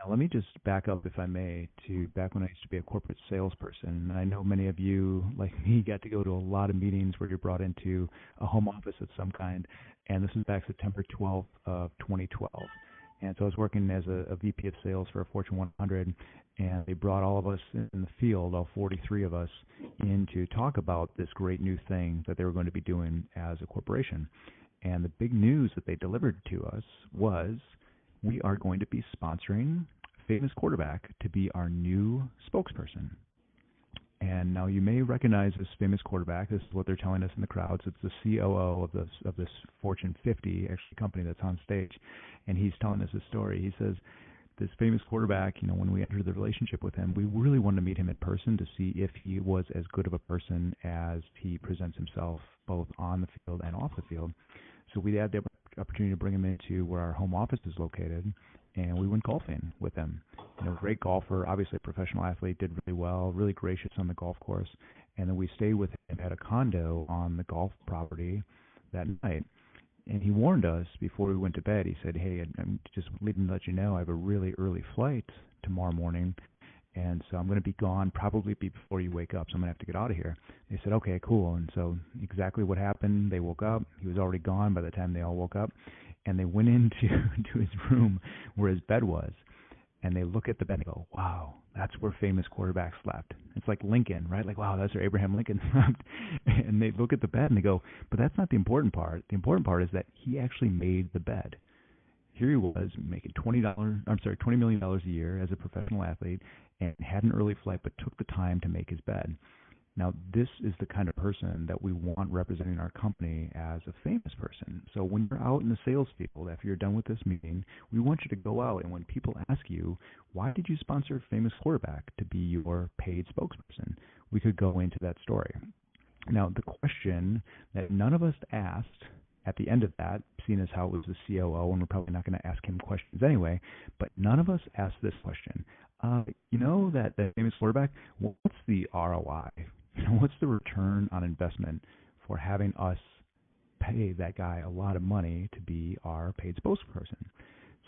Now, let me just back up, if I may, to back when I used to be a corporate salesperson. And I know many of you, like me, got to go to a lot of meetings where you're brought into a home office of some kind. And this was back September 12th of 2012. And so I was working as a VP of sales for a Fortune 100, and they brought all of us in the field, all 43 of us, in to talk about this great new thing that they were going to be doing as a corporation. And the big news that they delivered to us was, we are going to be sponsoring a famous quarterback to be our new spokesperson. And now you may recognize this famous quarterback. This is what they're telling us in the crowds. It's the COO of this Fortune 50 actually company that's on stage, and he's telling us a story. He says, this famous quarterback, when we entered the relationship with him, we really wanted to meet him in person to see if he was as good of a person as he presents himself both on the field and off the field. So we had the opportunity to bring him into where our home office is located, and we went golfing with him. Great golfer, obviously a professional athlete, did really well, really gracious on the golf course. And then we stayed with him at a condo on the golf property that night. And he warned us before we went to bed. He said, hey, I'm just leaving to let you know I have a really early flight tomorrow morning, and so I'm going to be gone probably before you wake up, so I'm going to have to get out of here. They said, okay, cool. And so exactly what happened, they woke up. He was already gone by the time they all woke up, and they went into to his room where his bed was, and they look at the bed and go, wow, that's where famous quarterbacks slept. It's like Lincoln, right? Like, wow, that's where Abraham Lincoln slept. And they look at the bed and they go, but that's not the important part. The important part is that he actually made the bed. Here he was making $20 million a year as a professional athlete and had an early flight but took the time to make his bed. Now, this is the kind of person that we want representing our company as a famous person. So when you're out in the sales field, after you're done with this meeting, we want you to go out, and when people ask you, why did you sponsor a famous quarterback to be your paid spokesperson, we could go into that story. Now, the question that none of us asked at the end of that, seeing as how it was the COO, and we're probably not going to ask him questions anyway, but none of us asked this question. That famous quarterback, well, what's the ROI? What's the return on investment for having us pay that guy a lot of money to be our paid spokesperson?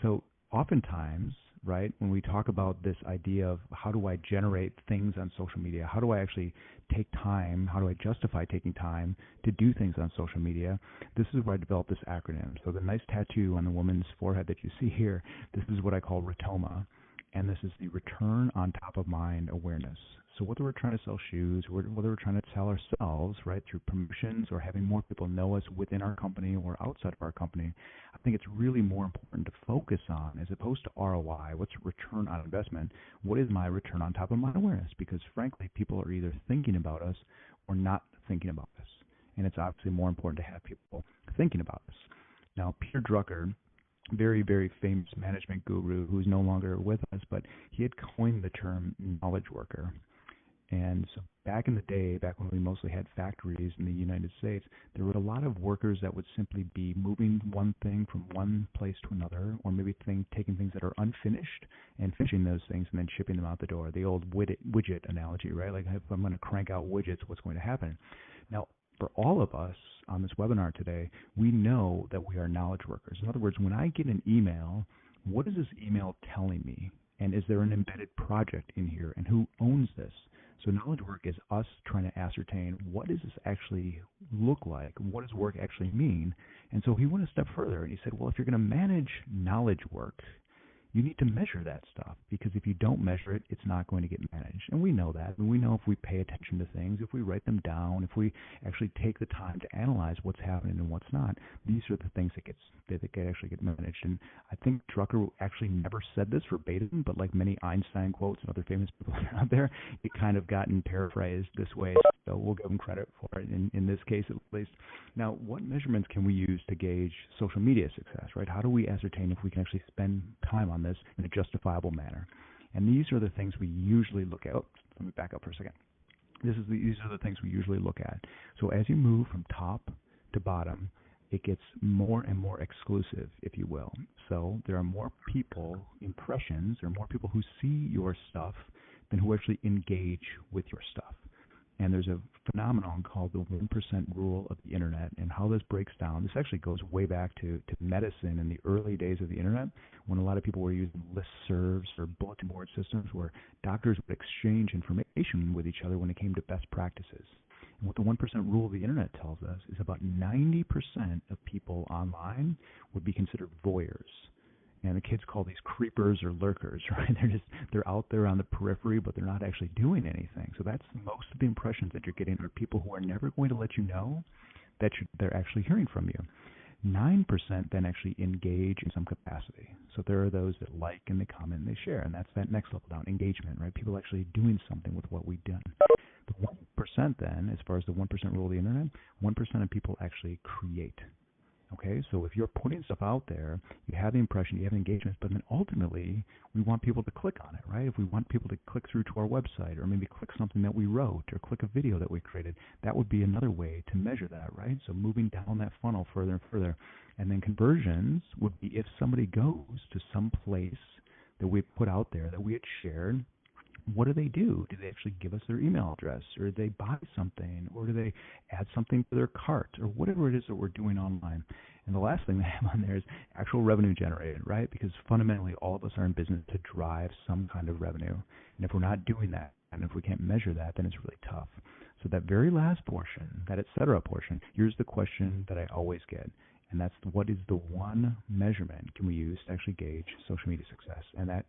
So oftentimes, right, when we talk about this idea of how do I generate things on social media, how do I actually take time, how do I justify taking time to do things on social media, this is where I developed this acronym. So the nice tattoo on the woman's forehead that you see here, this is what I call RTOMA, and this is the return on top of mind awareness. So whether we're trying to sell shoes, whether we're trying to sell ourselves, right, through promotions or having more people know us within our company or outside of our company, I think it's really more important to focus on, as opposed to ROI, what's return on investment, what is my return on top of mind awareness? Because frankly, people are either thinking about us or not thinking about us. And it's obviously more important to have people thinking about us. Now, Peter Drucker, very, very famous management guru who's no longer with us, but he had coined the term knowledge worker. And so back in the day, back when we mostly had factories in the United States, there were a lot of workers that would simply be moving one thing from one place to another, or maybe taking things that are unfinished and finishing those things and then shipping them out the door. The old widget analogy, right? Like if I'm going to crank out widgets, what's going to happen? Now, for all of us on this webinar today, we know that we are knowledge workers. In other words, when I get an email, what is this email telling me? And is there an embedded project in here? And who owns this? So knowledge work is us trying to ascertain, what does this actually look like? What does work actually mean? And so he went a step further and he said, well, if you're going to manage knowledge work, you need to measure that stuff, because if you don't measure it, it's not going to get managed. And we know that. And we know if we pay attention to things, if we write them down, if we actually take the time to analyze what's happening and what's not, these are the things that actually get managed. And I think Drucker actually never said this verbatim, but like many Einstein quotes and other famous people out there, it kind of gotten paraphrased this way. So we'll give him credit for it in this case at least. Now, what measurements can we use to gauge social media success, right? How do we ascertain if we can actually spend time on this in a justifiable manner? And these are the things we usually look at. Let me back up for a second. These are the things we usually look at. So as you move from top to bottom, it gets more and more exclusive, if you will. So there are more people, impressions, there are more people who see your stuff than who actually engage with your stuff. And there's a phenomenon called the 1% rule of the internet, and how this breaks down. This actually goes way back to medicine in the early days of the internet, when a lot of people were using listservs or bulletin board systems where doctors would exchange information with each other when it came to best practices. And what the 1% rule of the internet tells us is about 90% of people online would be considered voyeurs. And the kids call these creepers or lurkers, right? They're out there on the periphery, but they're not actually doing anything. So that's most of the impressions that you're getting are people who are never going to let you know that they're actually hearing from you. 9% then actually engage in some capacity. So there are those that like and they comment and they share, and that's that next level down, engagement, right? People actually doing something with what we've done. The 1% then, as far as the 1% rule of the internet, 1% of people actually create. Okay, so if you're putting stuff out there, you have the impression, you have engagement, but then ultimately we want people to click on it, right? If we want people to click through to our website or maybe click something that we wrote or click a video that we created, that would be another way to measure that, right? So moving down that funnel further and further. And then conversions would be if somebody goes to some place that we put out there that we had shared, what do they do? Do they actually give us their email address, or do they buy something, or do they add something to their cart, or whatever it is that we're doing online? And the last thing they have on there is actual revenue generated, right? Because fundamentally all of us are in business to drive some kind of revenue. And if we're not doing that, and if we can't measure that, then it's really tough. So that very last portion, that et cetera portion, here's the question that I always get. And that's, what is the one measurement can we use to actually gauge social media success? And that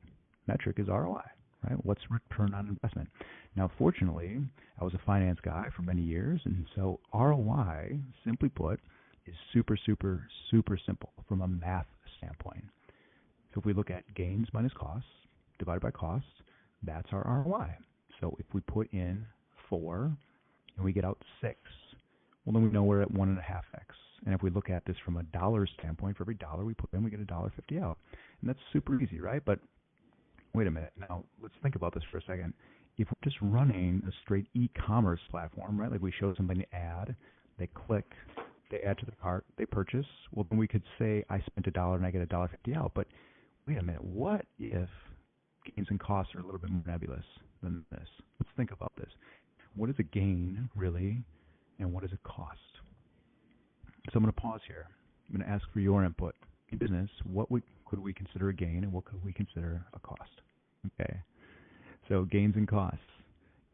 metric is ROI. Right? What's return on investment? Now, fortunately, I was a finance guy for many years, and so ROI, simply put, is super, super, super simple from a math standpoint. So if we look at gains minus costs divided by costs, that's our ROI. So if we put in 4 and we get out 6, well, then we know we're at 1.5x. And if we look at this from a dollar standpoint, for every dollar we put in, we get $1.50 out. And that's super easy, right? But wait a minute. Now, let's think about this for a second. If we're just running a straight e-commerce platform, right, like we show somebody to add, they click, they add to the cart, they purchase, well, then we could say I spent $1 and I get $1.50 out. But wait a minute. What if gains and costs are a little bit more nebulous than this? Let's think about this. What is a gain, really, and what is a cost? So I'm going to pause here. I'm going to ask for your input. In business, could we consider a gain and what could we consider a cost? Okay, so gains and costs.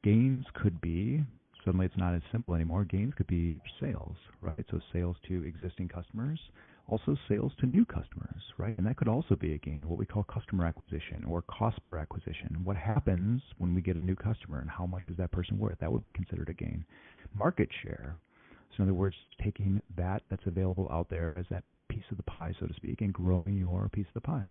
Gains could be, suddenly it's not as simple anymore, gains could be sales, right? So sales to existing customers, also sales to new customers, right? And that could also be a gain, what we call customer acquisition or cost per acquisition. What happens when we get a new customer and how much is that person worth? That would be considered a gain. Market share. So in other words, taking that's available out there as that piece of the pie, so to speak, and growing your piece of the pie.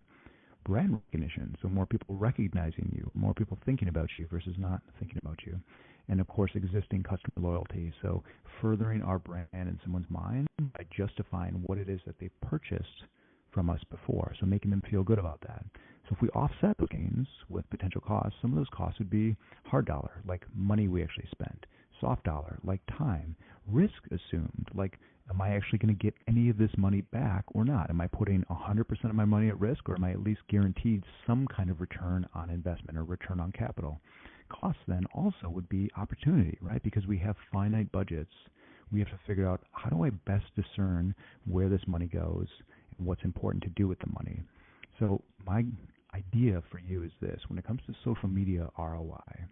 Brand recognition, so more people recognizing you, more people thinking about you versus not thinking about you. And of course, existing customer loyalty, so furthering our brand in someone's mind by justifying what it is that they purchased from us before, so making them feel good about that. So if we offset those gains with potential costs, some of those costs would be hard dollar, like money we actually spend, soft dollar, like time, risk assumed, like am I actually going to get any of this money back or not? Am I putting 100% of my money at risk, or am I at least guaranteed some kind of return on investment or return on capital? Costs then also would be opportunity, right? Because we have finite budgets. We have to figure out, how do I best discern where this money goes and what's important to do with the money? So my idea for you is this. When it comes to social media ROI,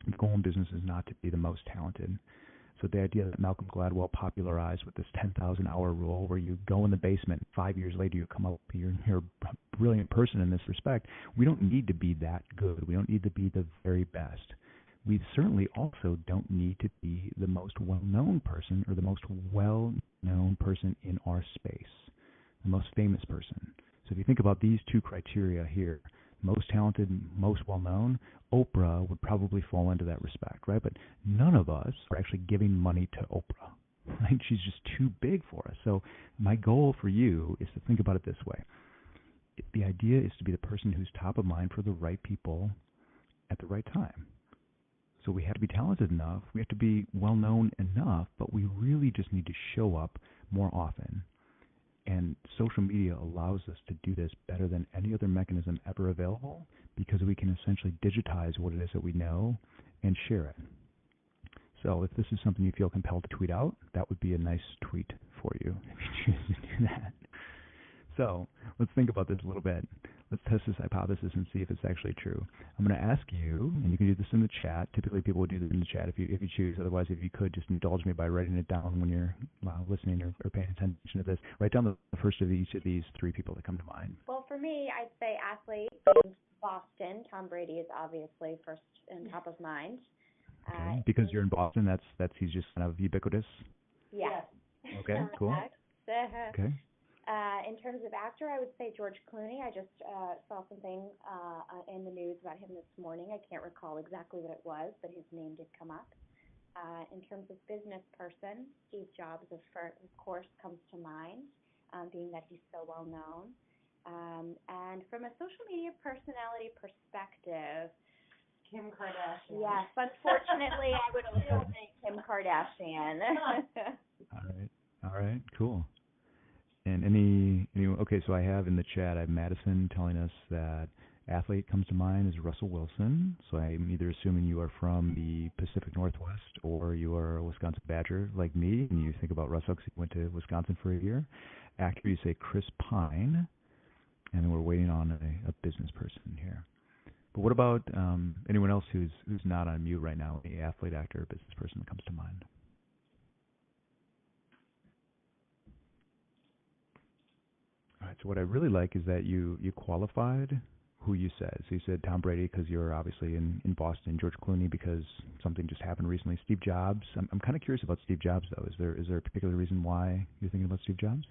the goal in business is not to be the most talented. So the idea that Malcolm Gladwell popularized with this 10,000-hour rule, where you go in the basement, 5 years later you come up, you're a brilliant person in this respect. We don't need to be that good. We don't need to be the very best. We certainly also don't need to be the most well-known person or the most well-known person in our space, the most famous person. So if you think about these two criteria here, most talented, most well-known, Oprah would probably fall into that respect, right? But none of us are actually giving money to Oprah, right? She's just too big for us. So my goal for you is to think about it this way. The idea is to be the person who's top of mind for the right people at the right time. So we have to be talented enough, we have to be well-known enough, but we really just need to show up more often. And social media allows us to do this better than any other mechanism ever available, because we can essentially digitize what it is that we know and share it. So if this is something you feel compelled to tweet out, that would be a nice tweet for you if you choose to do that. So let's think about this a little bit. Let's test this hypothesis and see if it's actually true. I'm going to ask you, and you can do this in the chat. Typically, people would do this in the chat if you choose. Otherwise, if you could, just indulge me by writing it down when you're listening or paying attention to this. Write down the first of each of these three people that come to mind. Well, for me, I'd say athlete in Boston. Tom Brady is obviously first and top of mind. Okay. Because you're in Boston, that's he's just kind of ubiquitous. Yes. Okay. Cool. Okay. In terms of actor, I would say George Clooney. I just saw something in the news about him this morning. I can't recall exactly what it was, but his name did come up. In terms of business person, Steve Jobs, of course, comes to mind, being that he's so well known. And from a social media personality perspective, Kim Kardashian. yes, unfortunately, I would also say Kim Kardashian. All right, cool. And okay, so I have in the chat, I have Madison telling us that athlete comes to mind is Russell Wilson. So I'm either assuming you are from the Pacific Northwest or you are a Wisconsin Badger like me, and you think about Russell because he went to Wisconsin for a year. Actor, you say Chris Pine, and then we're waiting on a business person here. But what about anyone else who's not on mute right now, any athlete, actor, or business person that comes to mind? All right, so what I really like is that you qualified who you said. So you said Tom Brady because you're obviously in Boston, George Clooney because something just happened recently, Steve Jobs. I'm kind of curious about Steve Jobs, though. Is there a particular reason why you're thinking about Steve Jobs?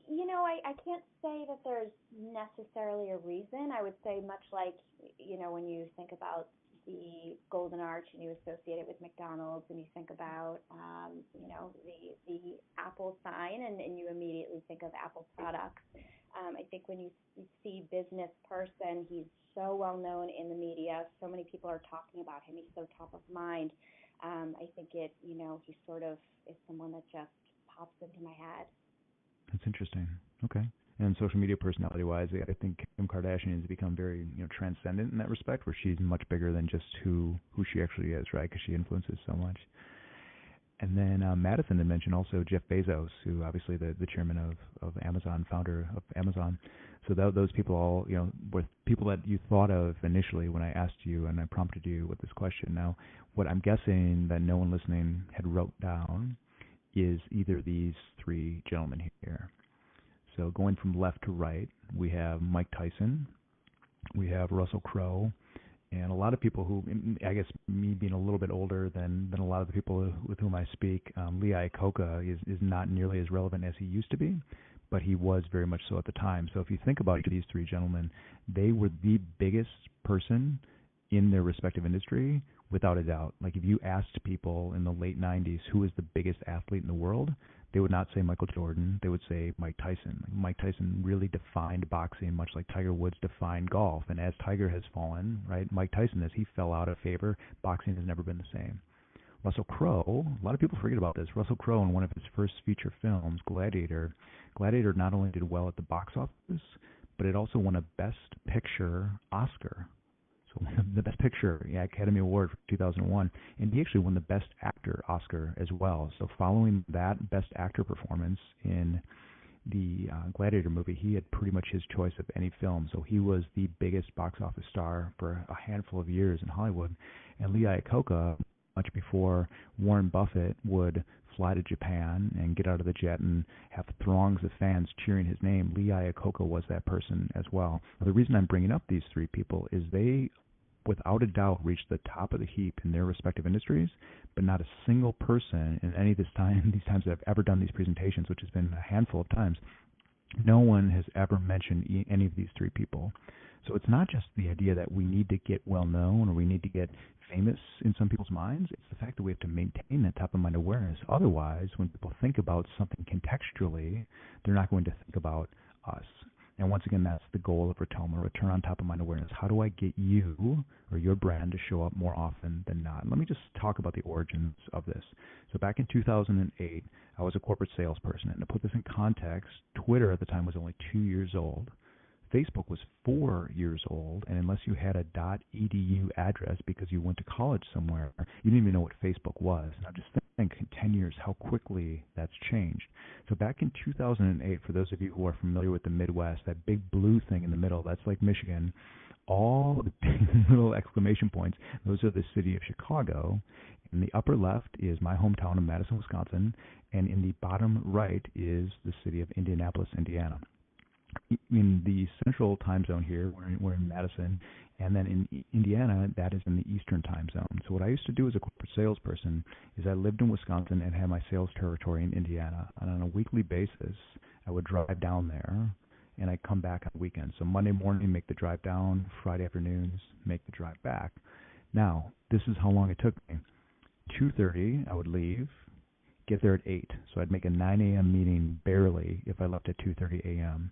You know, I can't say that there's necessarily a reason. I would say much like, when you think about the Golden Arch and you associate it with McDonald's and you think about, the Apple sign and you immediately think of Apple products. I think when you see business person, he's so well known in the media. So many people are talking about him. He's so top of mind. I think he sort of is someone that just pops into my head. That's interesting. Okay. And social media personality-wise, I think Kim Kardashian has become very, transcendent in that respect, where she's much bigger than just who she actually is, right? Because she influences so much. And then Madison had mentioned also Jeff Bezos, who obviously the chairman of Amazon, founder of Amazon. So those people all, were people that you thought of initially when I asked you and I prompted you with this question. Now, what I'm guessing that no one listening had wrote down is either these three gentlemen here. So going from left to right, we have Mike Tyson, we have Russell Crowe, and a lot of people who, I guess me being a little bit older than a lot of the people with whom I speak, Lee Iacocca is not nearly as relevant as he used to be, but he was very much so at the time. So if you think about these three gentlemen, they were the biggest person in their respective industry, without a doubt. Like if you asked people in the late 90s who was the biggest athlete in the world, they would not say Michael Jordan. They would say Mike Tyson. Mike Tyson really defined boxing, much like Tiger Woods defined golf. And as Tiger has fallen, right, Mike Tyson, as he fell out of favor, boxing has never been the same. Russell Crowe, a lot of people forget about this. Russell Crowe, in one of his first feature films, Gladiator not only did well at the box office, but it also won a Best Picture Oscar. So the Best Picture Academy Award for 2001, and he actually won the Best Actor Oscar as well. So following that Best Actor performance in the Gladiator movie, he had pretty much his choice of any film. So he was the biggest box office star for a handful of years in Hollywood. And Lee Iacocca, much before Warren Buffett would fly to Japan and get out of the jet and have throngs of fans cheering his name, Lee Iacocca was that person as well. Now, the reason I'm bringing up these three people is they, without a doubt, reached the top of the heap in their respective industries, but not a single person in any of these times that I've ever done these presentations, which has been a handful of times, no one has ever mentioned any of these three people. So it's not just the idea that we need to get well known or we need to get famous in some people's minds. It's the fact that we have to maintain that top of mind awareness. Otherwise, when people think about something contextually, they're not going to think about us. And once again, that's the goal of Retoma, return on top of mind awareness. How do I get you or your brand to show up more often than not? Let me just talk about the origins of this. So back in 2008, I was a corporate salesperson. And to put this in context, Twitter at the time was only 2 years old. Facebook was 4 years old, and unless you had a .edu address because you went to college somewhere, you didn't even know what Facebook was. Now just think in 10 years how quickly that's changed. So back in 2008, for those of you who are familiar with the Midwest, that big blue thing in the middle, that's like Michigan. All the little exclamation points, those are the city of Chicago. In the upper left is my hometown of Madison, Wisconsin, and in the bottom right is the city of Indianapolis, Indiana. In the central time zone here, we're in Madison, and then in Indiana, that is in the eastern time zone. So what I used to do as a corporate salesperson is I lived in Wisconsin and had my sales territory in Indiana. And on a weekly basis, I would drive down there, and I'd come back on the weekends. So Monday morning, make the drive down. Friday afternoons, make the drive back. Now, this is how long it took me. 2:30, I would leave, get there at 8. So I'd make a 9 a.m. meeting barely if I left at 2:30 a.m.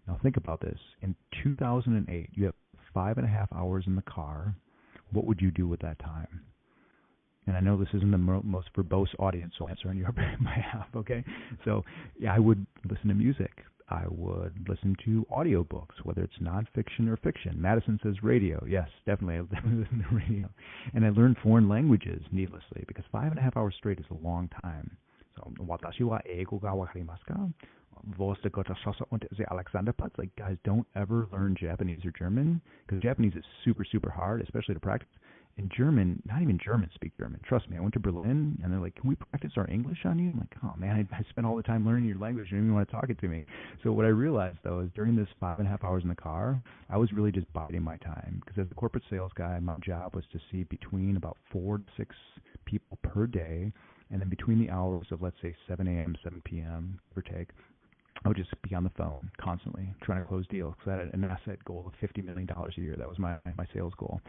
Now think about this. In 2008, you have 5.5 hours in the car. What would you do with that time? And I know this isn't the most verbose audience, so I'll answer on your behalf, okay? So yeah, I would listen to music. I would listen to audiobooks, whether it's nonfiction or fiction. Madison says radio. Yes, definitely. I would listen to radio. And I learned foreign languages needlessly because 5.5 hours straight is a long time. So, watashi wa eigo ga wakarimasu ka? Alexanderplatz, like, guys, don't ever learn Japanese or German because Japanese is super, super hard, especially to practice. In German, not even Germans speak German. Trust me, I went to Berlin, and they're like, can we practice our English on you? I'm like, oh, man, I spent all the time learning your language. You don't even want to talk it to me. So what I realized, though, is during this 5.5 hours in the car, I was really just biding my time because as a corporate sales guy, my job was to see between about 4 to 6 people per day, and then between the hours of, let's say, 7 a.m., 7 p.m., give or take, I would just be on the phone constantly trying to close deals because I had an asset goal of $50 million a year. That was my sales goal.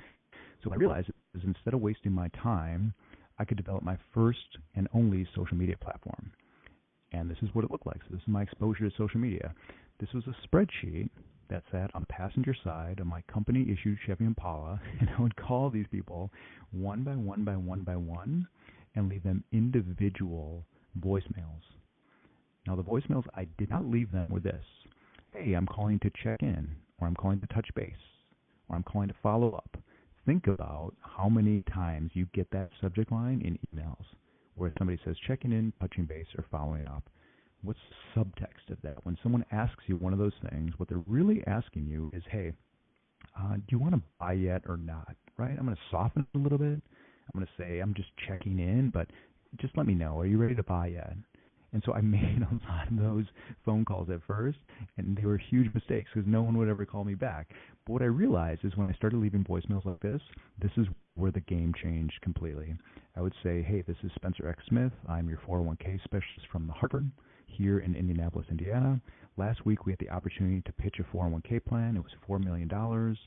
So what I realized is instead of wasting my time, I could develop my first and only social media platform. And this is what it looked like. So this is my exposure to social media. This was a spreadsheet that sat on the passenger side of my company-issued Chevy Impala, and I would call these people one by one by one by one and leave them individual voicemails. Now, the voicemails I did not leave them were this: hey, I'm calling to check in, or I'm calling to touch base, or I'm calling to follow up. Think about how many times you get that subject line in emails where somebody says checking in, touching base, or following up. What's the subtext of that? When someone asks you one of those things, what they're really asking you is, hey, do you want to buy yet or not? Right? I'm going to soften it a little bit. I'm going to say I'm just checking in, but just let me know. Are you ready to buy yet? And so I made a lot of those phone calls at first, and they were huge mistakes because no one would ever call me back. But what I realized is when I started leaving voicemails like this is where the game changed completely. I would say, hey, this is Spencer X. Smith. I'm your 401k specialist from the Hartford here in Indianapolis, Indiana. Last week we had the opportunity to pitch a 401k plan. It was $4 million.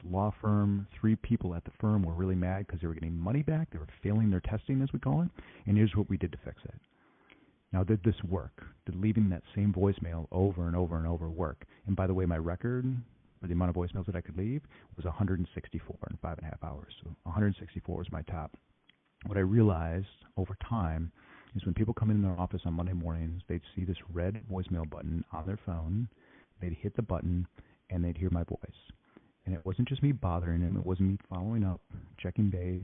Law firm, 3 people at the firm were really mad because they were getting money back. They were failing their testing, as we call it. And here's what we did to fix it. Now, did this work? Did leaving that same voicemail over and over and over work? And by the way, my record for the amount of voicemails that I could leave was 164 in 5.5 hours. So 164 was my top. What I realized over time is when people come in their office on Monday mornings, they'd see this red voicemail button on their phone. They'd hit the button, and they'd hear my voice. And it wasn't just me bothering them. It wasn't me following up, checking base,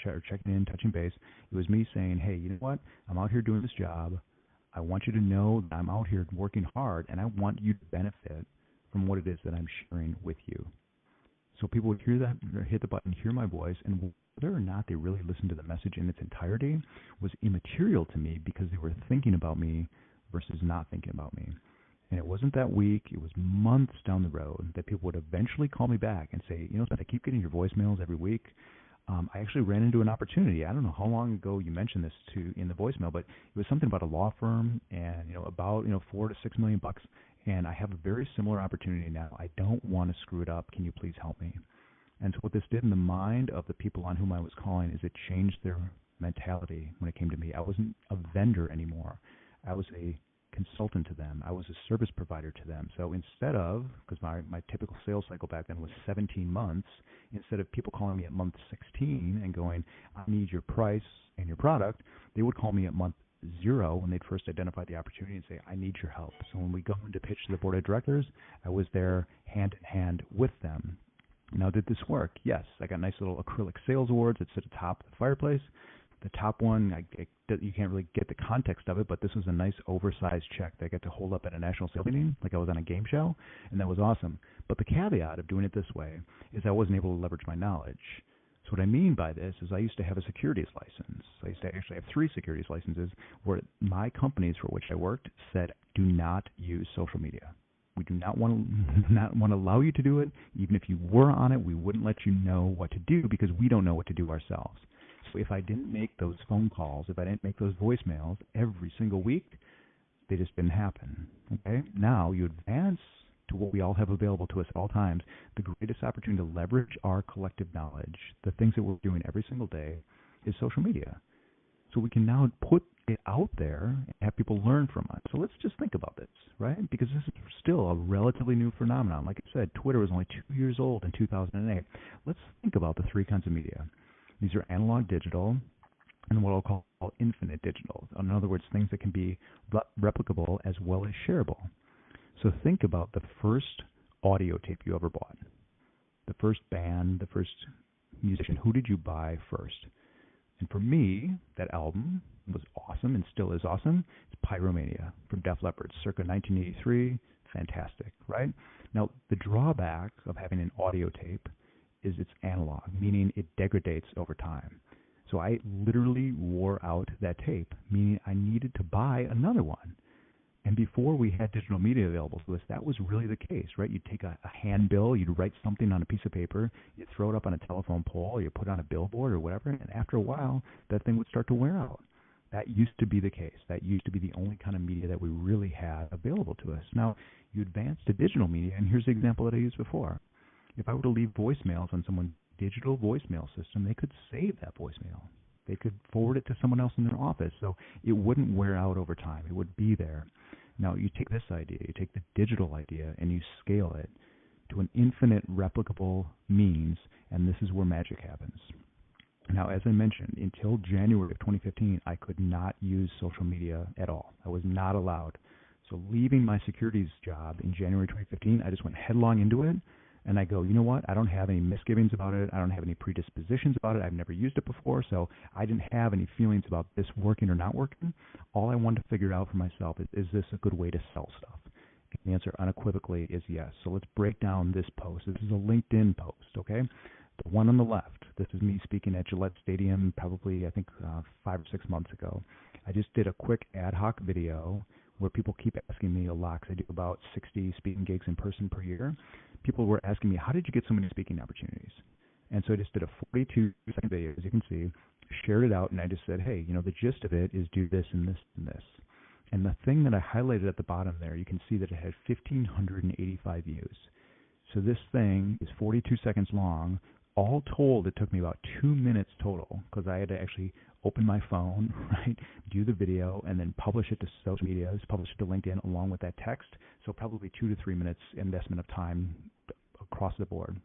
checking in, touching base. It was me saying, hey, you know what? I'm out here doing this job. I want you to know that I'm out here working hard, and I want you to benefit from what it is that I'm sharing with you. So people would hear that, hit the button, hear my voice, and whether or not they really listened to the message in its entirety was immaterial to me because they were thinking about me versus not thinking about me. And it wasn't that week, it was months down the road that people would eventually call me back and say, you know, I keep getting your voicemails every week. I actually ran into an opportunity. I don't know how long ago you mentioned this in the voicemail, but it was something about a law firm and, about, $4 to $6 million bucks. And I have a very similar opportunity now. I don't want to screw it up. Can you please help me? And so what this did in the mind of the people on whom I was calling is it changed their mentality when it came to me. I wasn't a vendor anymore. I was a consultant to them. I was a service provider to them. So instead of, because my typical sales cycle back then was 17 months, instead of people calling me at month 16 and going, I need your price and your product, they would call me at month zero when they'd first identify the opportunity and say, I need your help. So when we go in to pitch to the board of directors, I was there hand in hand with them. Now, did this work? Yes. I got nice little acrylic sales awards that sit atop the fireplace. The top one, you can't really get the context of it, but this was a nice oversized check that I got to hold up at a national sales meeting like I was on a game show, and that was awesome. But the caveat of doing it this way is I wasn't able to leverage my knowledge. So what I mean by this is I used to have a securities license. I used to actually have 3 securities licenses where my companies for which I worked said, do not use social media. We do not want to allow you to do it. Even if you were on it, we wouldn't let you know what to do because we don't know what to do ourselves. So if I didn't make those phone calls, if I didn't make those voicemails every single week, they just didn't happen. Okay? Now you advance to what we all have available to us at all times, the greatest opportunity to leverage our collective knowledge, the things that we're doing every single day, is social media. So we can now put it out there and have people learn from us. So let's just think about this, right? Because this is still a relatively new phenomenon. Like I said, Twitter was only 2 years old in 2008. Let's think about the 3 kinds of media. These are analog, digital, and what I'll call infinite digital. In other words, things that can be replicable as well as shareable. So think about the first audio tape you ever bought, the first band, the first musician. Who did you buy first? And for me, that album was awesome and still is awesome. It's Pyromania from Def Leppard, circa 1983. Fantastic, right? Now, the drawback of having an audio tape is it's analog, meaning it degrades over time. So I literally wore out that tape, meaning I needed to buy another one. And before we had digital media available to us, that was really the case, right? You'd take a handbill, you'd write something on a piece of paper, you'd throw it up on a telephone pole, or you put it on a billboard or whatever, and after a while, that thing would start to wear out. That used to be the case. That used to be the only kind of media that we really had available to us. Now, you advance to digital media, and here's the example that I used before. If I were to leave voicemails on someone's digital voicemail system, they could save that voicemail. They could forward it to someone else in their office, so it wouldn't wear out over time. It would be there. Now, you take this idea, you take the digital idea, and you scale it to an infinite replicable means, and this is where magic happens. Now, as I mentioned, until January of 2015, I could not use social media at all. I was not allowed. So leaving my securities job in January 2015, I just went headlong into it. And I go, you know what? I don't have any misgivings about it. I don't have any predispositions about it. I've never used it before, so I didn't have any feelings about this working or not working. All I wanted to figure out for myself is this a good way to sell stuff? And the answer unequivocally is yes. So let's break down this post. This is a LinkedIn post, okay? The one on the left, this is me speaking at Gillette Stadium probably, I think, 5 or 6 months ago. I just did a quick ad hoc video where people keep asking me a lot, because I do about 60 speaking gigs in person per year. People were asking me, how did you get so many speaking opportunities? And so I just did a 42-second video, as you can see, shared it out, and I just said, hey, the gist of it is do this and this and this. And the thing that I highlighted at the bottom there, you can see that it had 1,585 views. So this thing is 42 seconds long. All told, it took me about 2 minutes total, because I had to actually open my phone, right, do the video, and then publish it to social media, publish it to LinkedIn along with that text. So probably 2 to 3 minutes investment of time across the board.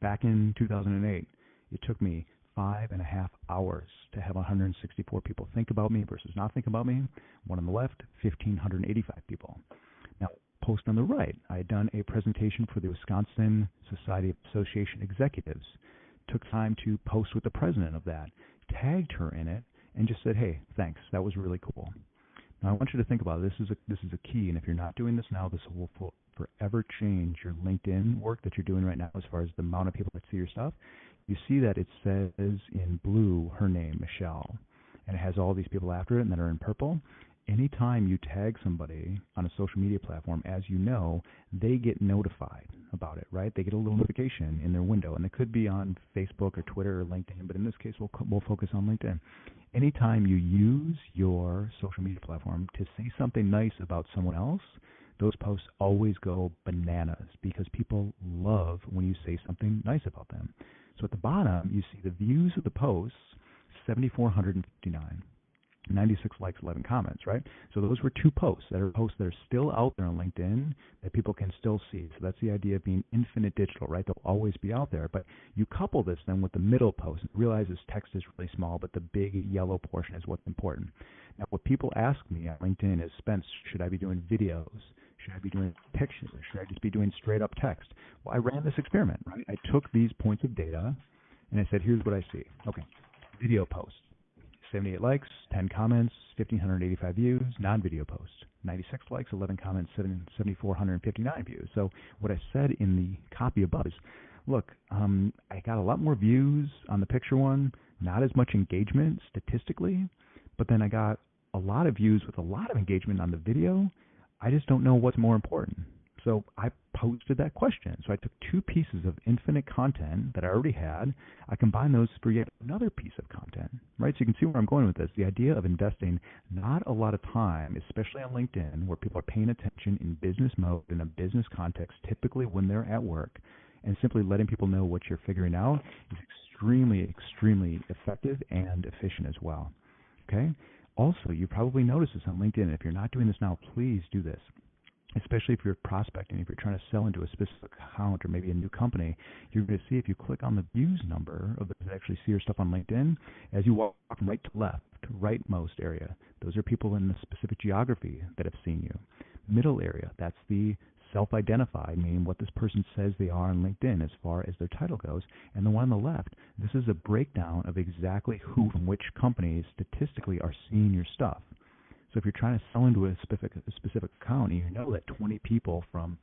Back in 2008, it took me 5.5 hours to have 164 people think about me versus not think about me. One on the left, 1,585 people. Now, post on the right, I had done a presentation for the Wisconsin Society of Association Executives. Took time to post with the president of that, tagged her in it, and just said, hey, thanks, that was really cool. Now, I want you to think about it. This is a key, and if you're not doing this now, this will forever change your LinkedIn work that you're doing right now as far as the amount of people that see your stuff. You see that it says in blue her name, Michelle, and it has all these people after it and that are in purple. Anytime you tag somebody on a social media platform, as you know, they get notified about it, right? They get a little notification in their window, and it could be on Facebook or Twitter or LinkedIn, but in this case, we'll focus on LinkedIn. Anytime you use your social media platform to say something nice about someone else, those posts always go bananas because people love when you say something nice about them. So at the bottom, you see the views of the posts, 7,459. 96 likes, 11 comments, right? So those were 2 posts that are still out there on LinkedIn that people can still see. So that's the idea of being infinite digital, right? They'll always be out there. But you couple this then with the middle post and realize this text is really small, but the big yellow portion is what's important. Now, what people ask me on LinkedIn is, Spence, should I be doing videos? Should I be doing pictures? Should I just be doing straight up text? Well, I ran this experiment, right? I took these points of data and I said, here's what I see. Okay, video post. 78 likes, 10 comments, 1,585 views. Non-video post, 96 likes, 11 comments, 7,459 views. So what I said in the copy above is, look, I got a lot more views on the picture one, not as much engagement statistically, but then I got a lot of views with a lot of engagement on the video. I just don't know what's more important. So I posted that question. So I took 2 pieces of infinite content that I already had. I combined those for yet another piece of content, right? So you can see where I'm going with this. The idea of investing not a lot of time, especially on LinkedIn, where people are paying attention in business mode, in a business context, typically when they're at work, and simply letting people know what you're figuring out is extremely, extremely effective and efficient as well, okay? Also, you probably noticed this on LinkedIn. If you're not doing this now, please do this. Especially if you're prospecting, if you're trying to sell into a specific account or maybe a new company, you're going to see if you click on the views number of those that actually see your stuff on LinkedIn, as you walk from right to left, rightmost area, those are people in the specific geography that have seen you. Middle area, that's the self-identified, meaning what this person says they are on LinkedIn as far as their title goes. And the one on the left, this is a breakdown of exactly who from which companies statistically are seeing your stuff. So if you're trying to sell into a specific account and you know that 20 people from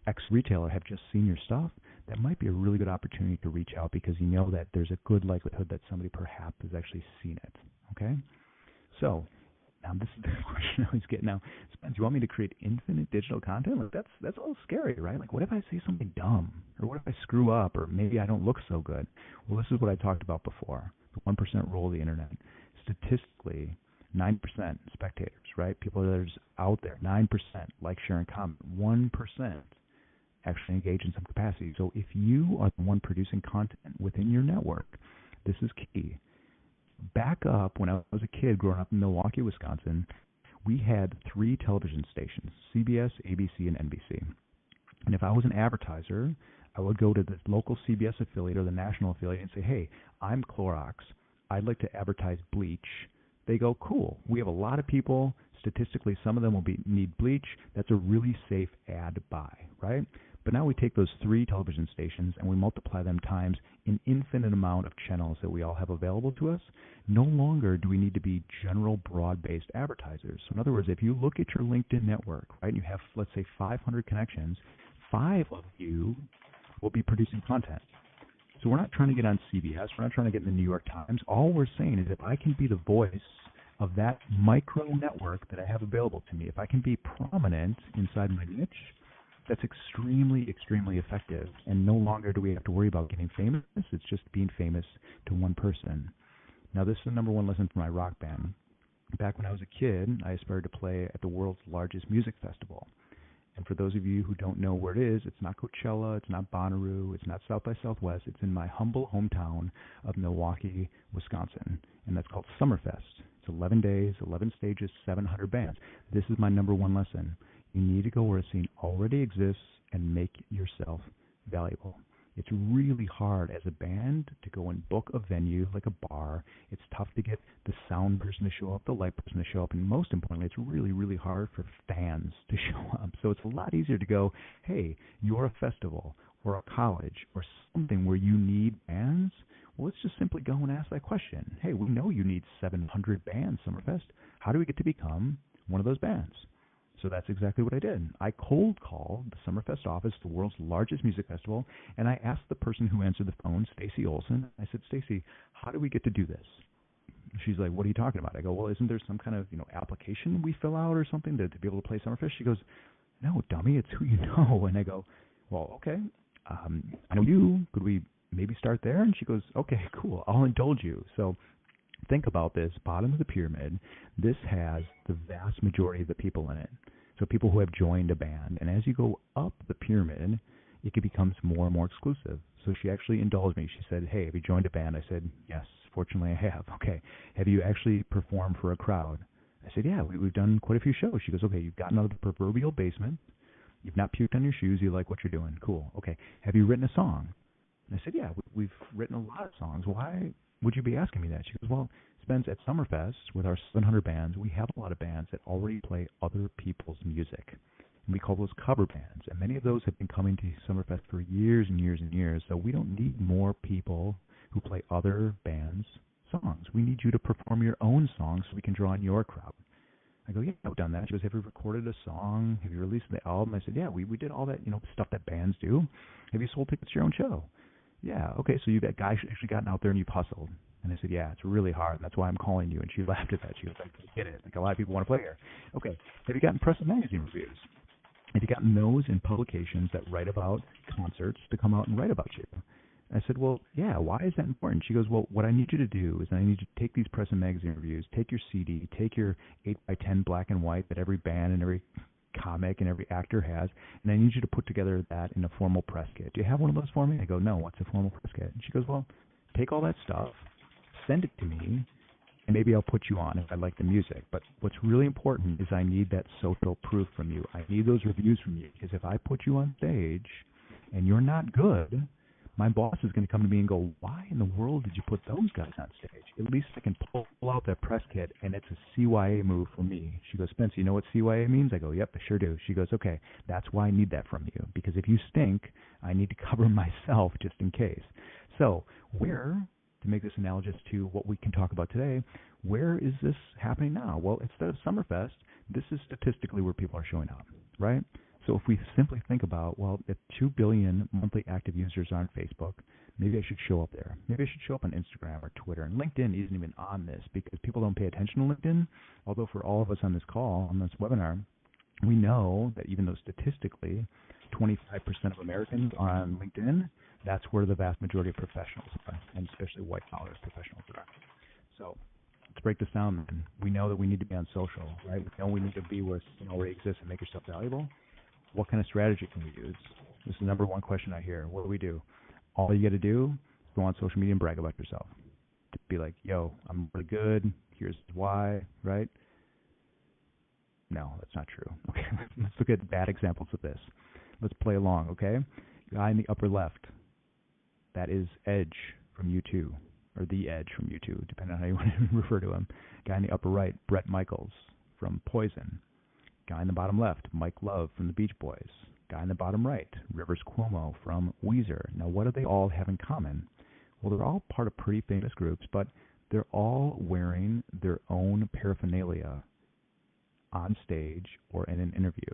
X retailer have just seen your stuff, that might be a really good opportunity to reach out because you know that there's a good likelihood that somebody perhaps has actually seen it. Okay? So now this is the question I always get now. Spence, you want me to create infinite digital content? Like that's a little scary, right? Like what if I say something dumb? Or what if I screw up? Or maybe I don't look so good? Well, this is what I talked about before, the 1% rule of the internet. Statistically, 9% spectators, right? People that are just out there, 9% like, share, and comment. 1% actually engage in some capacity. So if you are the one producing content within your network, this is key. Back up when I was a kid growing up in Milwaukee, Wisconsin, we had 3 television stations, CBS, ABC, and NBC. And if I was an advertiser, I would go to the local CBS affiliate or the national affiliate and say, hey, I'm Clorox. I'd like to advertise bleach. They go, cool. We have a lot of people. Statistically, some of them will need bleach. That's a really safe ad to buy, right? But now we take those 3 television stations and we multiply them times an infinite amount of channels that we all have available to us. No longer do we need to be general, broad-based advertisers. So in other words, if you look at your LinkedIn network, right, and you have, let's say, 500 connections, 5 of you will be producing content. So we're not trying to get on CBS. We're not trying to get in the New York Times. All we're saying is if I can be the voice of that micro network that I have available to me, if I can be prominent inside my niche, that's extremely, extremely effective. And no longer do we have to worry about getting famous. It's just being famous to one person. Now, this is the number 1 lesson for my rock band. Back when I was a kid, I aspired to play at the world's largest music festival. And for those of you who don't know where it is, it's not Coachella, it's not Bonnaroo, it's not South by Southwest. It's in my humble hometown of Milwaukee, Wisconsin, and that's called Summerfest. It's 11 days, 11 stages, 700 bands. This is my number 1 lesson. You need to go where a scene already exists and make yourself valuable. It's really hard as a band to go and book a venue like a bar. It's tough to get the sound person to show up, the light person to show up, and most importantly, it's really, really hard for fans to show up. So it's a lot easier to go, hey, you're a festival or a college or something where you need bands. Well, let's just simply go and ask that question. Hey, we know you need 700 bands, Summerfest. How do we get to become one of those bands? So that's exactly what I did. I cold called the Summerfest office, the world's largest music festival, and I asked the person who answered the phone, Stacy Olson. I said, Stacy, how do we get to do this? She's like, what are you talking about? I go, well, isn't there some kind of application we fill out or something to be able to play Summerfest? She goes, no, dummy, it's who you know. And I go, well, okay, I know you. Could we maybe start there? And she goes, okay, cool, I'll indulge you. So think about this, bottom of the pyramid, this has the vast majority of the people in it. So people who have joined a band. And as you go up the pyramid, it becomes more and more exclusive. So she actually indulged me. She said, hey, have you joined a band? I said, yes, fortunately I have. Okay, have you actually performed for a crowd? I said, yeah, we've done quite a few shows. She goes, okay, you've gotten out of the proverbial basement. You've not puked on your shoes. You like what you're doing. Cool. Okay, have you written a song? And I said, yeah, we've written a lot of songs. Why would you be asking me that? She goes, well, Spence, at Summerfest with our 700 bands, we have a lot of bands that already play other people's music. And we call those cover bands. And many of those have been coming to Summerfest for years and years and years. So we don't need more people who play other bands' songs. We need you to perform your own songs so we can draw in your crowd. I go, yeah, I've done that. She goes, have you recorded a song? Have you released the album? I said, yeah, we did all that, stuff that bands do. Have you sold tickets to your own show? Yeah, okay, so you've actually gotten out there and you've hustled. And I said, yeah, it's really hard, and that's why I'm calling you. And she laughed at that. She goes, I get it. Like, a lot of people want to play here. Okay, have you gotten press and magazine reviews? Have you gotten those in publications that write about concerts to come out and write about you? I said, well, yeah, why is that important? She goes, well, what I need you to do is I need you to take these press and magazine reviews, take your CD, take your 8x10 black and white that every band and every comic and every actor has, and I need you to put together that in a formal press kit. Do you have one of those for me? I go, no, what's a formal press kit? And she goes, well, take all that stuff, send it to me, and maybe I'll put you on if I like the music. But what's really important is I need that social proof from you. I need those reviews from you, because if I put you on stage and you're not good, my boss is going to come to me and go, why in the world did you put those guys on stage? At least I can pull out that press kit, and it's a CYA move for me. She goes, Spence, you know what CYA means? I go, yep, I sure do. She goes, okay, that's why I need that from you, because if you stink, I need to cover myself just in case. So where, to make this analogous to what we can talk about today, where is this happening now? Well, instead of Summerfest, this is statistically where people are showing up, right? So if we simply think about, well, if 2 billion monthly active users are on Facebook, maybe I should show up there. Maybe I should show up on Instagram or Twitter. And LinkedIn isn't even on this because people don't pay attention to LinkedIn. Although for all of us on this call, on this webinar, we know that even though statistically 25% of Americans are on LinkedIn, that's where the vast majority of professionals are, and especially white-collar professionals are. So let's break this down, then. We know that we need to be on social, right? We know we need to be where it already exists and make yourself valuable. What kind of strategy can we use? This is the number one question I hear. What do we do? All you got to do is go on social media and brag about yourself. To be like, yo, I'm really good. Here's why, right? No, that's not true. Okay, let's look at bad examples of this. Let's play along, okay? Guy in the upper left, that is Edge from U2, or The Edge from U2, depending on how you want to refer to him. Guy in the upper right, Bret Michaels from Poison. Guy in the bottom left, Mike Love from the Beach Boys. Guy in the bottom right, Rivers Cuomo from Weezer. Now, what do they all have in common? Well, they're all part of pretty famous groups, but they're all wearing their own paraphernalia on stage or in an interview.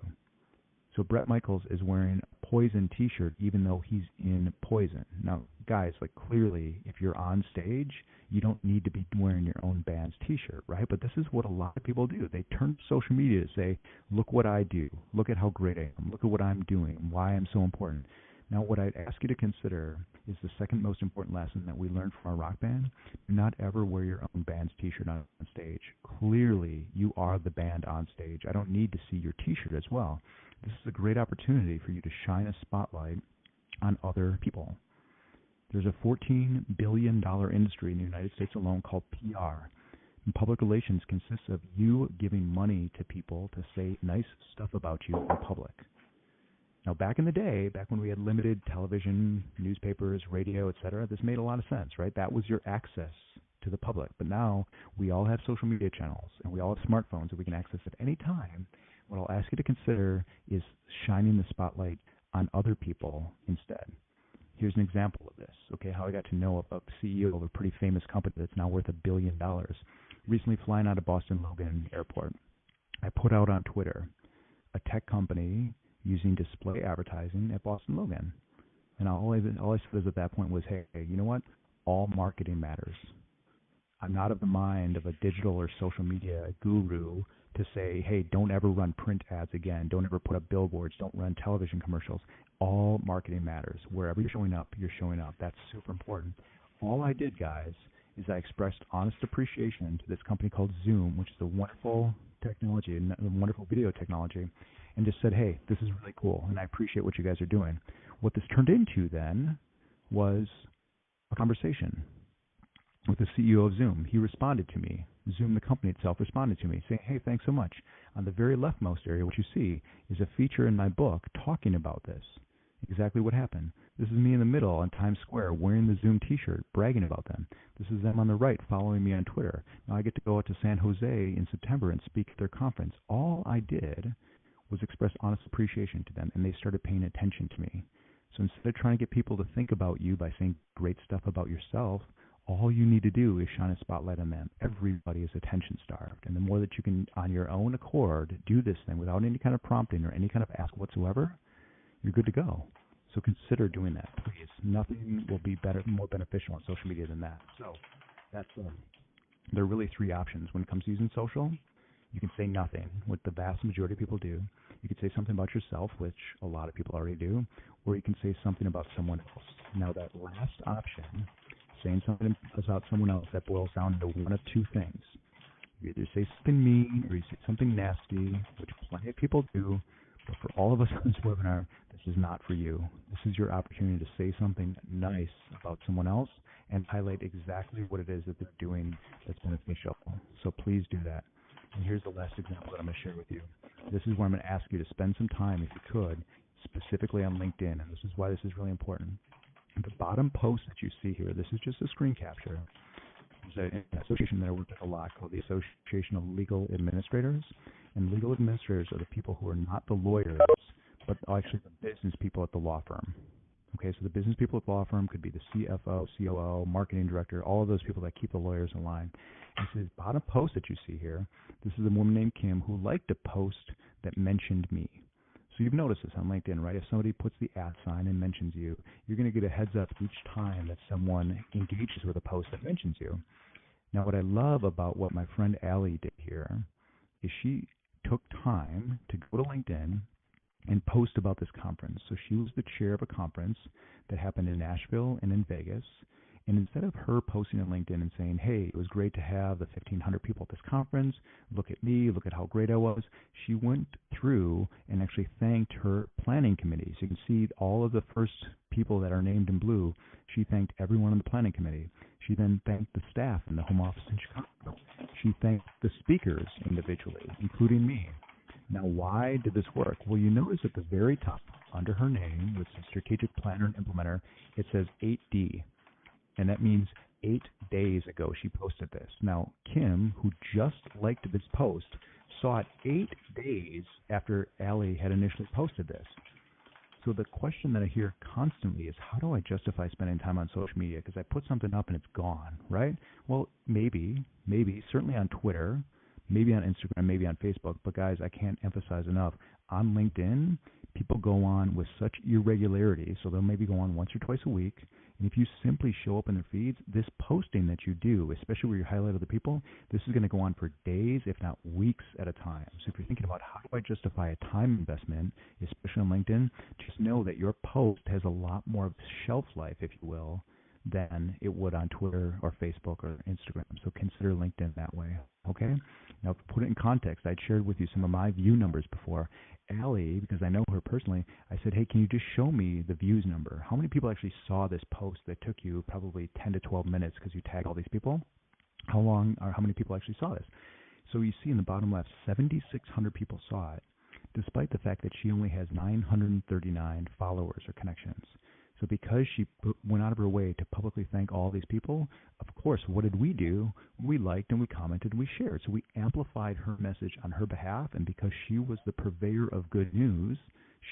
So Bret Michaels is wearing a Poison t-shirt even though he's in Poison. Now, guys, like clearly, if you're on stage, you don't need to be wearing your own band's t-shirt, right? But this is what a lot of people do. They turn to social media to say, look what I do. Look at how great I am. Look at what I'm doing and why I'm so important. Now, what I'd ask you to consider is the second most important lesson that we learned from our rock band. Do not ever wear your own band's t-shirt on stage. Clearly, you are the band on stage. I don't need to see your t-shirt as well. This is a great opportunity for you to shine a spotlight on other people. There's a $14 billion industry in the United States alone called PR. And public relations consists of you giving money to people to say nice stuff about you in public. Now, back in the day, back when we had limited television, newspapers, radio, etc., this made a lot of sense, right? That was your access to the public. But now we all have social media channels, and we all have smartphones that we can access at any time. What I'll ask you to consider is shining the spotlight on other people instead. Here's an example of this, okay, how I got to know a CEO of a pretty famous company that's now worth $1 billion. Recently flying out of Boston Logan Airport, I put out on Twitter a tech company using display advertising at Boston Logan. And all I said at that point was, hey, you know what? All marketing matters. I'm not of the mind of a digital or social media guru to say, hey, don't ever run print ads again. Don't ever put up billboards. Don't run television commercials. All marketing matters. Wherever you're showing up, you're showing up. That's super important. All I did, guys, is I expressed honest appreciation to this company called Zoom, which is a wonderful technology, a wonderful video technology, and just said, hey, this is really cool, and I appreciate what you guys are doing. What this turned into then was a conversation. with the CEO of Zoom. He responded to me. Zoom, the company itself, responded to me saying, hey, thanks so much. On the very leftmost area, what you see is a feature in my book talking about this, exactly what happened. This is me in the middle on Times Square wearing the Zoom t-shirt, bragging about them. This is them on the right following me on Twitter. Now I get to go out to San Jose in September and speak at their conference. All I did was express honest appreciation to them, and they started paying attention to me. So instead of trying to get people to think about you by saying great stuff about yourself, all you need to do is shine a spotlight on them. Everybody is attention starved. And the more that you can, on your own accord, do this thing without any kind of prompting or any kind of ask whatsoever, you're good to go. So consider doing that, please. Nothing will be more beneficial on social media than that. So that's there are really three options when it comes to using social. You can say nothing, what the vast majority of people do. You can say something about yourself, which a lot of people already do, or you can say something about someone else. Now that last option, saying something about someone else, that boils down to one of two things. You either say something mean or you say something nasty, which plenty of people do, but for all of us on this webinar, this is not for you. This is your opportunity to say something nice about someone else and highlight exactly what it is that they're doing that's beneficial. So please do that. And here's the last example that I'm going to share with you. This is where I'm going to ask you to spend some time, if you could, specifically on LinkedIn, and this is why this is really important. The bottom post that you see here, this is just a screen capture. There's an association that I work with a lot called the Association of Legal Administrators, and legal administrators are the people who are not the lawyers, but actually the business people at the law firm. Okay, so the business people at the law firm could be the CFO, COO, marketing director, all of those people that keep the lawyers in line. And so this bottom post that you see here, this is a woman named Kim who liked a post that mentioned me. So you've noticed this on LinkedIn, right? If somebody puts the @ sign and mentions you, you're going to get a heads up each time that someone engages with a post that mentions you. Now, what I love about what my friend Allie did here is she took time to go to LinkedIn and post about this conference. So she was the chair of a conference that happened in Nashville and in Vegas. And instead of her posting on LinkedIn and saying, hey, it was great to have the 1,500 people at this conference, look at me, look at how great I was, she went through and actually thanked her planning committee. So you can see all of the first people that are named in blue. She thanked everyone on the planning committee. She then thanked the staff in the home office in Chicago. She thanked the speakers individually, including me. Now, why did this work? Well, you notice at the very top, under her name, which is Strategic Planner and Implementer, it says 8D. And that means 8 days ago she posted this. Now, Kim, who just liked this post, saw it 8 days after Allie had initially posted this. So the question that I hear constantly is, how do I justify spending time on social media? Because I put something up and it's gone, right? Well, maybe, certainly on Twitter, maybe on Instagram, maybe on Facebook. But guys, I can't emphasize enough, on LinkedIn, people go on with such irregularity, so they'll maybe go on once or twice a week. And if you simply show up in their feeds, this posting that you do, especially where you highlight other people, this is going to go on for days, if not weeks at a time. So if you're thinking about how do I justify a time investment, especially on LinkedIn, just know that your post has a lot more shelf life, if you will, than it would on Twitter or Facebook or Instagram. So consider LinkedIn that way, okay? Now, to put it in context, I'd shared with you some of my view numbers before. Allie, because I know her personally, I said, hey, can you just show me the views number? How many people actually saw this post that took you probably 10 to 12 minutes because you tagged all these people? How many people actually saw this? So you see in the bottom left, 7,600 people saw it, despite the fact that she only has 939 followers or connections. So because she went out of her way to publicly thank all these people, of course, what did we do? We liked and we commented and we shared. So we amplified her message on her behalf, and because she was the purveyor of good news,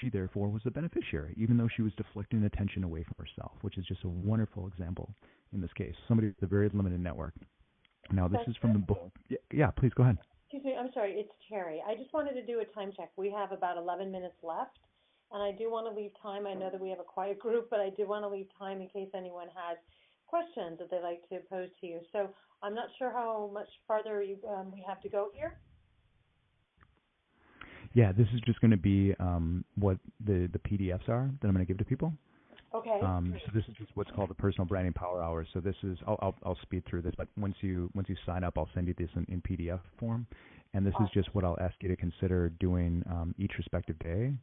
she therefore was the beneficiary, even though she was deflecting attention away from herself, which is just a wonderful example in this case. Somebody with a very limited network. Now, this is from the book. Yeah, please go ahead. Excuse me, I'm sorry, it's Terry. I just wanted to do a time check. We have about 11 minutes left. And I do want to leave time. I know that we have a quiet group, but I do want to leave time in case anyone has questions that they'd like to pose to you. So I'm not sure how much farther we have to go here. Yeah, this is just going to be what the PDFs are that I'm going to give to people. Okay. So this is just what's called the Personal Branding Power Hour. So this is I'll speed through this, but once you sign up, I'll send you this in PDF form, and this is just what I'll ask you to consider doing each respective day.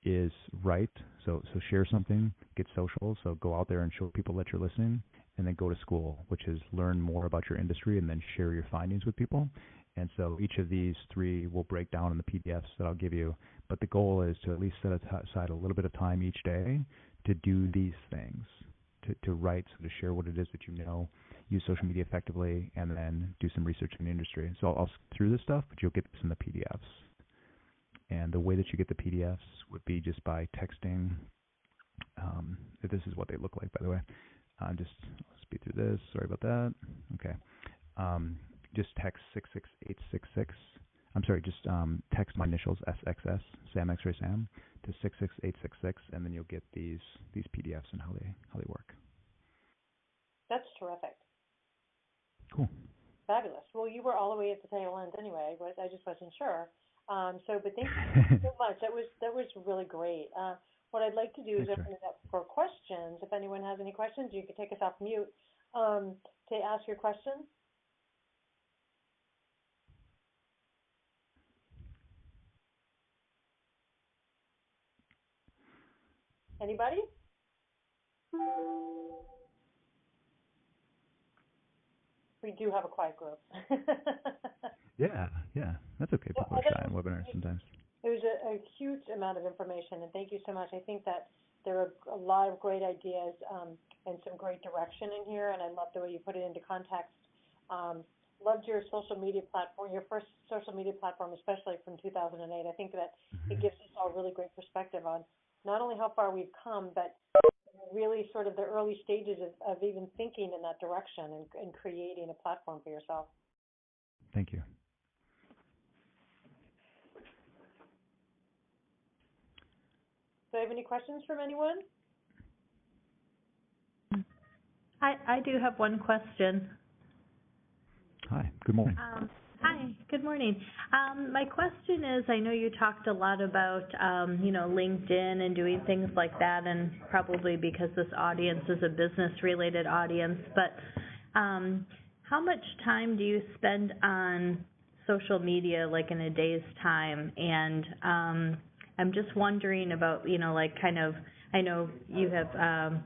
Is write, so share something, get social, so go out there and show people that you're listening, and then go to school, which is learn more about your industry and then share your findings with people. And so each of these three will break down in the PDFs that I'll give you. But the goal is to at least set aside a little bit of time each day to do these things, to write, so to share what it is that you know, use social media effectively, and then do some research in the industry. So I'll skip through this stuff, but you'll get this in the PDFs. And the way that you get the PDFs would be just by texting. This is what they look like, by the way. I'll speed through this. Sorry about that. Okay. Just text 66866. I'm sorry, just text my initials, SXS, Sam X-Ray Sam, to 66866, and then you'll get these PDFs and how they work. That's terrific. Cool. Fabulous. Well, you were all the way at the tail end anyway. I just wasn't sure. But thank you so much. That was really great. What I'd like to do is open it up for questions. If anyone has any questions, you can take us off mute to ask your questions. Anybody? We do have a quiet group. Yeah, that's okay. People are shy on webinars sometimes. It was a huge amount of information, and thank you so much. I think that there are a lot of great ideas and some great direction in here, and I love the way you put it into context. Loved your social media platform, your first social media platform, especially from 2008. I think that it gives us all really great perspective on not only how far we've come, but really sort of the early stages of even thinking in that direction and creating a platform for yourself. Thank you. Do I have any questions from anyone? I do have one question. Hi, good morning. Hi, good morning. My question is, I know you talked a lot about, LinkedIn and doing things like that, and probably because this audience is a business-related audience, but how much time do you spend on social media, like in a day's time? And I'm just wondering about, I know you have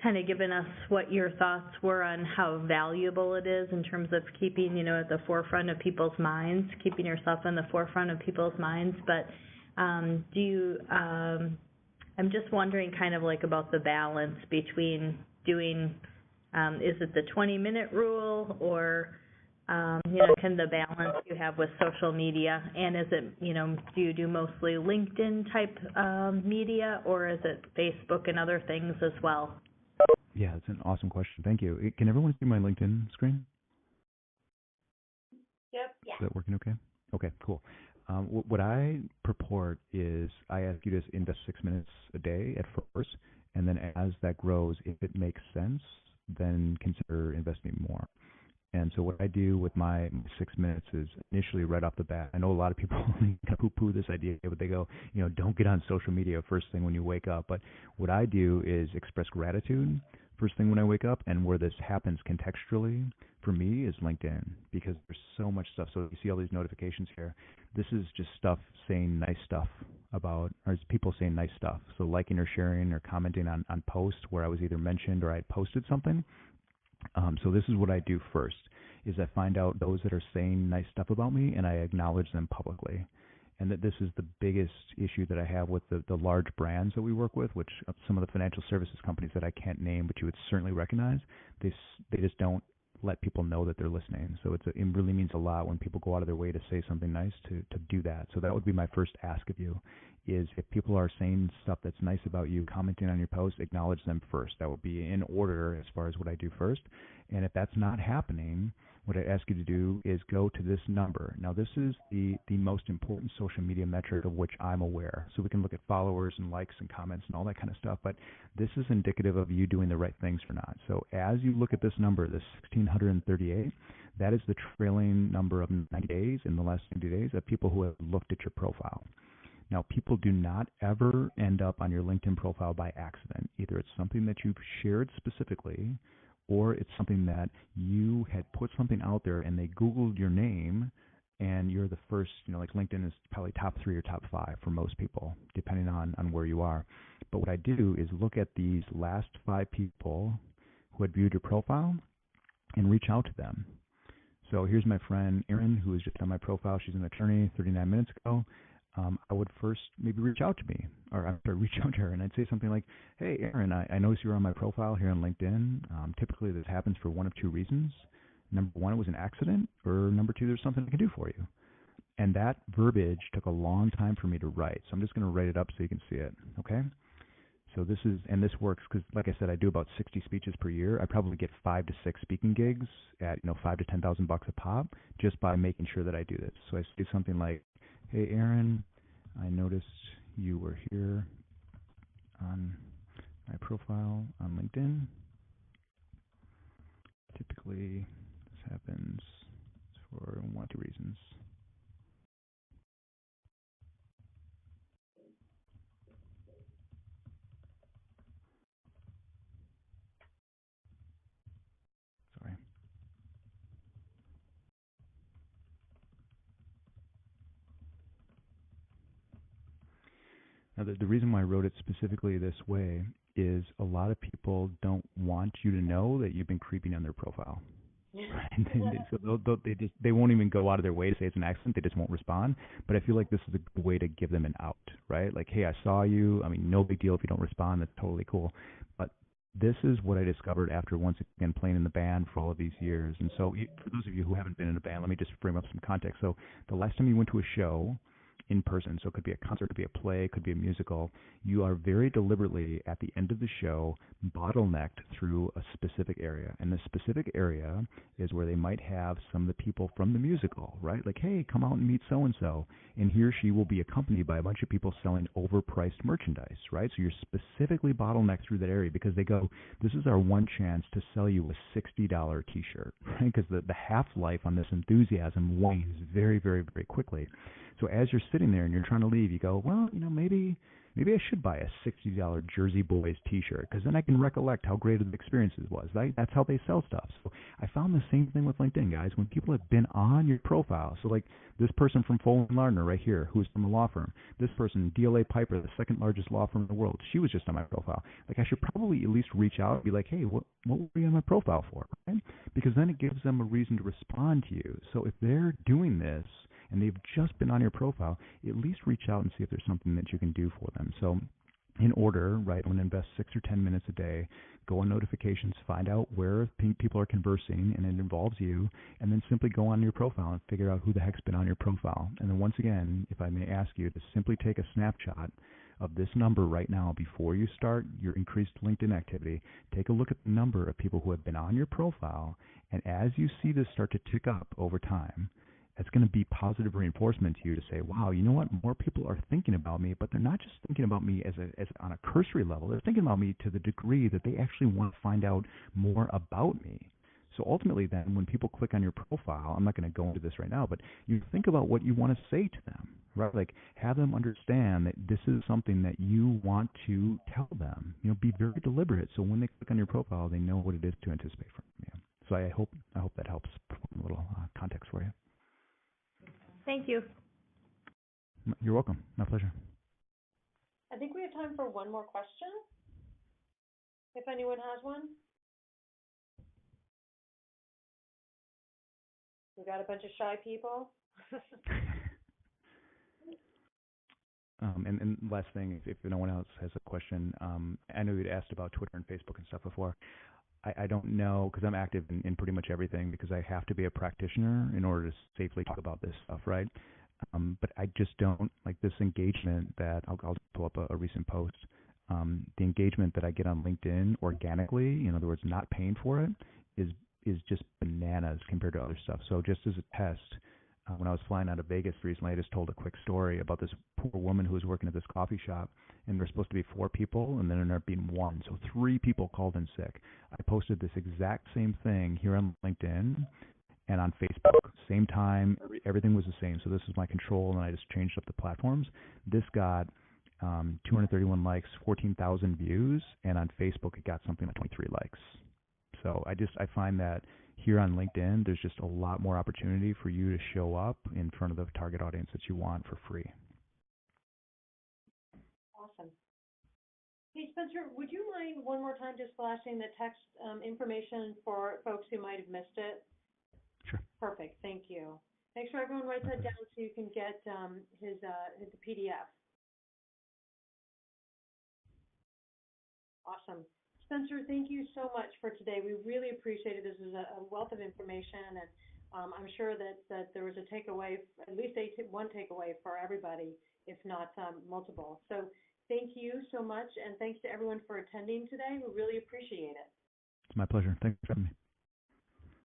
kind of given us what your thoughts were on how valuable it is in terms of keeping, at the forefront of people's minds, keeping yourself in the forefront of people's minds. But I'm just wondering kind of like about the balance between doing, is it the 20-minute rule, or can the balance you have with social media, and is it, do you do mostly LinkedIn type media, or is it Facebook and other things as well? Yeah, it's an awesome question. Thank you. Can everyone see my LinkedIn screen? Yep. Yeah. Is that working okay? Okay, cool. What I purport is I ask you to invest 6 minutes a day at first, and then as that grows, if it makes sense, then consider investing more. And so what I do with my 6 minutes is initially right off the bat, I know a lot of people poo-poo this idea, but they go, don't get on social media first thing when you wake up. But what I do is express gratitude first thing when I wake up, and where this happens contextually for me is LinkedIn, because there's so much stuff. So you see all these notifications here. This is just stuff saying nice stuff about, or it's people saying nice stuff. So liking or sharing or commenting on posts where I was either mentioned or I had posted something. So this is what I do first, is I find out those that are saying nice stuff about me, and I acknowledge them publicly. And that this is the biggest issue that I have with the large brands that we work with, which some of the financial services companies that I can't name, but you would certainly recognize, they just don't let people know that they're listening. So it really means a lot when people go out of their way to say something nice to do that. So that would be my first ask of you, is if people are saying stuff that's nice about you, commenting on your post, acknowledge them first. That would be in order as far as what I do first. And if that's not happening, what I ask you to do is go to this number. Now, this is the most important social media metric of which I'm aware. So we can look at followers and likes and comments and all that kind of stuff, but this is indicative of you doing the right things or not. So as you look at this number, this 1,638, that is the trailing number of 90 days in the last 90 days of people who have looked at your profile. Now, people do not ever end up on your LinkedIn profile by accident. Either it's something that you've shared specifically, or it's something that you had put something out there and they Googled your name and you're the first, like LinkedIn is probably top 3 or top 5 for most people, depending on where you are. But what I do is look at these last 5 people who had viewed your profile and reach out to them. So here's my friend Erin, who is just on my profile. She's an attorney 39 minutes ago. I would first maybe reach out to me, or I'm sorry, reach out to her, and I'd say something like, hey, Erin, I noticed you were on my profile here on LinkedIn. Typically this happens for one of two reasons. Number one, it was an accident, or number two, there's something I can do for you. And that verbiage took a long time for me to write, so I'm just going to write it up so you can see it, okay? So this works because, like I said, I do about 60 speeches per year. I probably get 5 to 6 speaking gigs at $5,000 to $10,000 a pop just by making sure that I do this. So I say something like, hey, Erin, I noticed you were here on my profile on LinkedIn. Typically, this happens for one of two reasons. Sorry. Now, the reason why I wrote it specifically this way is a lot of people don't want you to know that you've been creeping on their profile. Right? So they won't even go out of their way to say it's an accident. They just won't respond. But I feel like this is a good way to give them an out, right? Like, hey, I saw you. I mean, no big deal if you don't respond. That's totally cool. But this is what I discovered after once again playing in the band for all of these years. And so for those of you who haven't been in a band, let me just frame up some context. So the last time you went to a show in person, so it could be a concert, it could be a play, it could be a musical, you are very deliberately at the end of the show bottlenecked through a specific area. And the specific area is where they might have some of the people from the musical, right? Like, hey, come out and meet so-and-so. And he or she will be accompanied by a bunch of people selling overpriced merchandise, right? So you're specifically bottlenecked through that area because they go, this is our one chance to sell you a $60 t-shirt, right? Because the half-life on this enthusiasm wanes very, very, very quickly. So as you're sitting there and you're trying to leave, you go, well, maybe I should buy a $60 Jersey Boys t-shirt because then I can recollect how great the experience was. Right? That's how they sell stuff. So I found the same thing with LinkedIn, guys. When people have been on your profile, so like this person from Foley & Lardner right here, who's from a law firm, this person, DLA Piper, the second largest law firm in the world, she was just on my profile. Like I should probably at least reach out and be like, hey, what were you on my profile for? Right? Because then it gives them a reason to respond to you. So if they're doing this, and they've just been on your profile, at least reach out and see if there's something that you can do for them. So in order, right, I'm going to invest 6 or 10 minutes a day, go on notifications, find out where people are conversing, and it involves you, and then simply go on your profile and figure out who the heck's been on your profile. And then once again, if I may ask you to simply take a snapshot of this number right now before you start your increased LinkedIn activity. Take a look at the number of people who have been on your profile, and as you see this start to tick up over time, it's going to be positive reinforcement to you to say, wow, you know what? More people are thinking about me, but they're not just thinking about me as on a cursory level. They're thinking about me to the degree that they actually want to find out more about me. So ultimately then, when people click on your profile, I'm not going to go into this right now, but you think about what you want to say to them, right? Like have them understand that this is something that you want to tell them. Be very deliberate so when they click on your profile, they know what it is to anticipate from you. So I hope that helps provide a little context for you. Thank you. You're welcome. My pleasure. I think we have time for one more question, if anyone has one. We got a bunch of shy people. And last thing, if no one else has a question, I know you'd asked about Twitter and Facebook and stuff before. I don't know, because I'm active in pretty much everything because I have to be a practitioner in order to safely talk about this stuff, right? But I just don't, like this engagement that, I'll pull up a recent post, the engagement that I get on LinkedIn organically, in other words, not paying for it, is just bananas compared to other stuff. So just as a test, when I was flying out of Vegas recently, I just told a quick story about this poor woman who was working at this coffee shop, and there were supposed to be 4 people, and then there ended up being 1. So 3 people called in sick. I posted this exact same thing here on LinkedIn and on Facebook. Same time, everything was the same. So this is my control, and I just changed up the platforms. This got 231 likes, 14,000 views, and on Facebook it got something like 23 likes. So I find that here on LinkedIn, there's just a lot more opportunity for you to show up in front of the target audience that you want for free. Awesome. Hey, Spencer, would you mind one more time just flashing the text information for folks who might have missed it? Sure. Perfect, thank you. Make sure everyone writes that down so you can get his the PDF. Awesome. Spencer, thank you so much for today. We really appreciate it. This is a wealth of information, and I'm sure that there was a takeaway, at least one takeaway for everybody, if not multiple. So thank you so much, and thanks to everyone for attending today. We really appreciate it. It's my pleasure. Thanks for having me.